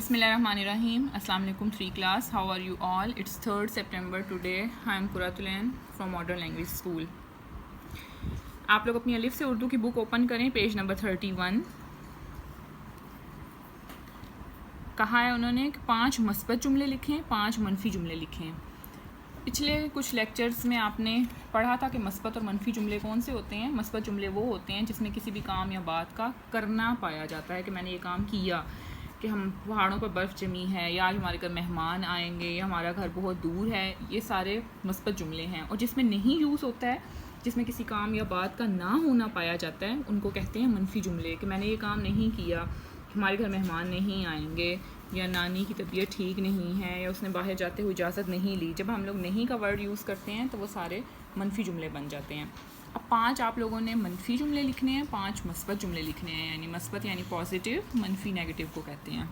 بسم اللہ الرحمن الرحیم. السلام علیکم 3 class. How are you all? It's 3rd September today. I am Qurat ul Ain from modern language school. آپ لوگ اپنی الف سے اردو کی بک اوپن کریں, پیج نمبر 31. کہا ہے انہوں نے کہ 5 مثبت جملے لکھیں, 5 منفی جملے لکھیں. پچھلے کچھ لیکچرز میں آپ نے پڑھا تھا کہ مثبت اور منفی جملے کون سے ہوتے ہیں. مثبت جملے وہ ہوتے ہیں جس میں کسی بھی کام یا بات کا کرنا پایا جاتا ہے کہ میں نے یہ کام کیا, کہ ہم پہاڑوں پر برف جمی ہے, یا ہمارے گھر مہمان آئیں گے, یا ہمارا گھر بہت دور ہے. یہ سارے مثبت جملے ہیں. اور جس میں نہیں یوز ہوتا ہے, جس میں کسی کام یا بات کا نہ ہونا پایا جاتا ہے, ان کو کہتے ہیں منفی جملے. کہ میں نے یہ کام نہیں کیا, ہمارے گھر مہمان نہیں آئیں گے, یا نانی کی طبیعت ٹھیک نہیں ہے, یا اس نے باہر جاتے ہوئے اجازت نہیں لی. جب ہم لوگ نہیں کا ورڈ یوز کرتے ہیں تو وہ سارے منفی جملے بن جاتے ہیں. اب 5 آپ لوگوں نے منفی جملے لکھنے ہیں, 5 مثبت جملے لکھنے ہیں. یعنی مثبت یعنی پازیٹیو, منفی نیگیٹو کو کہتے ہیں.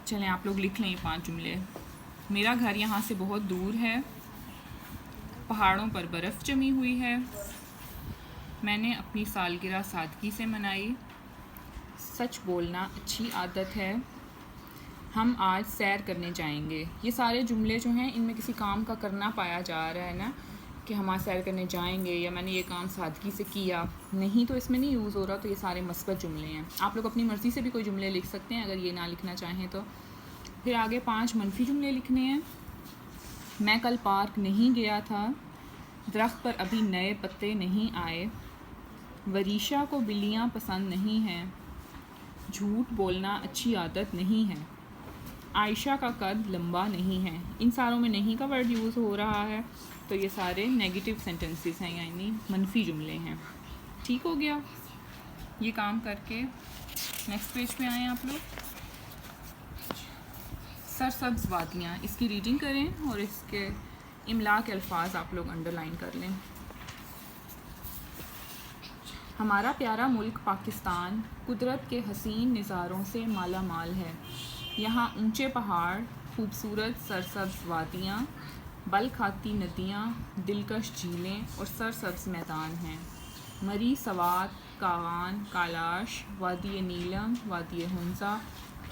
چلیں آپ لوگ لکھ لیں یہ 5 جملے. میرا گھر یہاں سے بہت دور ہے, پہاڑوں پر برف جمی ہوئی ہے, میں نے اپنی سالگرہ سادگی سے منائی, سچ بولنا اچھی عادت ہے, ہم آج سیر کرنے جائیں گے. یہ سارے جملے جو ہیں ان میں کسی کام کا کرنا پایا جا رہا ہے نا, کہ ہم آج سیر کرنے جائیں گے, یا میں نے یہ کام سادگی سے کیا. نہیں تو اس میں نہیں یوز ہو رہا, تو یہ سارے مثبت جملے ہیں. آپ لوگ اپنی مرضی سے بھی کوئی جملے لکھ سکتے ہیں اگر یہ نہ لکھنا چاہیں تو. پھر آگے 5 منفی جملے لکھنے ہیں. میں کل پارک نہیں گیا تھا, درخت پر ابھی نئے پتے نہیں آئے, وریشا کو بلیاں پسند نہیں ہیں, جھوٹ بولنا اچھی عادت نہیں ہے, عائشہ کا قد لمبا نہیں ہے. ان ساروں میں نہیں کا ورڈ یوز ہو رہا ہے, تو یہ سارے نیگیٹو سینٹنسز ہیں, یعنی منفی جملے ہیں. ٹھیک ہو گیا. یہ کام کر کے نیکسٹ پیج پہ آئیں آپ لوگ. سرسبز وادیاں, اس کی ریڈنگ کریں اور اس کے املا کے الفاظ آپ لوگ انڈر لائن کر لیں. ہمارا پیارا ملک پاکستان قدرت کے حسین نظاروں سے مالا مال ہے. یہاں اونچے پہاڑ, خوبصورت سرسبز وادیاں, بل کھاتی ندیاں, دلکش جھیلیں اور سرسبز میدان ہیں. مری, سوات, کاغان, کالاش, وادی نیلم, وادی ہنزا,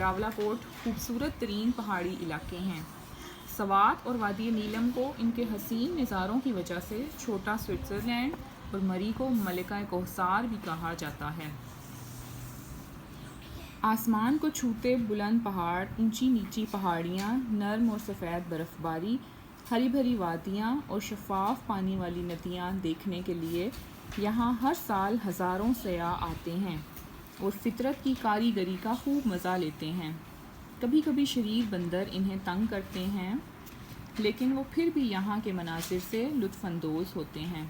راولا کوٹ خوبصورت ترین پہاڑی علاقے ہیں. سوات اور وادی نیلم کو ان کے حسین نظاروں کی وجہ سے چھوٹا سوئٹزرلینڈ اور مری کو ملکہ کوثر بھی کہا جاتا ہے. آسمان کو چھوتے بلند پہاڑ, اونچی نیچی پہاڑیاں, نرم اور سفید برف باری, ہری بھری وادیاں اور شفاف پانی والی ندیاں دیکھنے کے لیے یہاں ہر سال ہزاروں سیاح آتے ہیں اور فطرت کی کاریگری کا خوب مزہ لیتے ہیں. کبھی کبھی شریر بندر انہیں تنگ کرتے ہیں, لیکن وہ پھر بھی یہاں کے مناظر سے لطف اندوز ہوتے ہیں.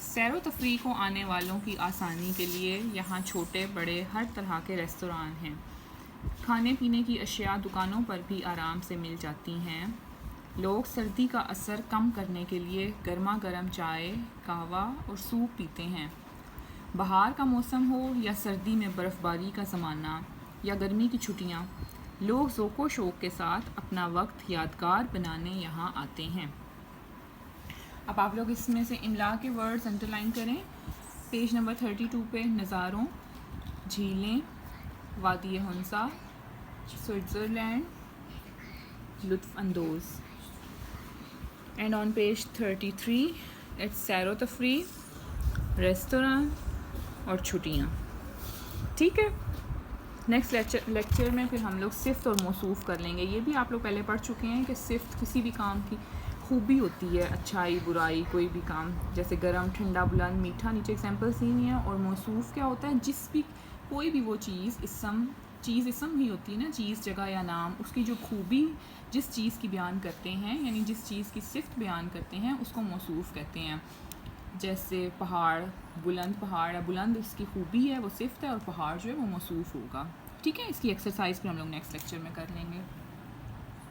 سیر و تفریح کو آنے والوں کی آسانی کے لیے یہاں چھوٹے بڑے ہر طرح کے ریستوران ہیں. کھانے پینے کی اشیاء دکانوں پر بھی آرام سے مل جاتی ہیں. لوگ سردی کا اثر کم کرنے کے لیے گرما گرم چائے, قہوہ اور سوپ پیتے ہیں. بہار کا موسم ہو یا سردی میں برف باری کا زمانہ یا گرمی کی چھٹیاں, لوگ ذوق و شوق کے ساتھ اپنا وقت یادگار بنانے یہاں آتے ہیں. اب آپ لوگ اس میں سے املا کے ورڈز انڈر لائن کریں. پیج نمبر 32 پہ نظاروں, جھیلیں, وادی ہنزا, سوئٹزرلینڈ, لطف اندوز. اینڈ آن پیج 33 اٹس سیر و تفریح, ریستوراں اور چھٹیاں. ٹھیک ہے. نیکسٹ لیکچر میں پھر ہم لوگ صفت اور موصوف کر لیں گے. یہ بھی آپ لوگ پہلے پڑھ چکے ہیں کہ صفت کسی بھی کام کی خوبی ہوتی ہے, اچھائی برائی, کوئی بھی کام, جیسے گرم, ٹھنڈا, بلند, میٹھا, نیچے ایگزامپلس دی ہوئی ہیں. اور موصوف کیا ہوتا ہے, جس بھی کوئی بھی وہ چیز اسم ہی ہوتی ہے نا, چیز, جگہ یا نام, اس کی جو خوبی جس چیز کی بیان کرتے ہیں, یعنی جس چیز کی صفت بیان کرتے ہیں, اس کو موصوف کہتے ہیں. جیسے پہاڑ, بلند پہاڑ ہے, بلند اس کی خوبی ہے, وہ صفت ہے, اور پہاڑ جو ہے وہ موصوف ہوگا. ٹھیک ہے. اس کی ایکسرسائز پھر ہم لوگ نیکسٹ لیکچر میں کر لیں گے.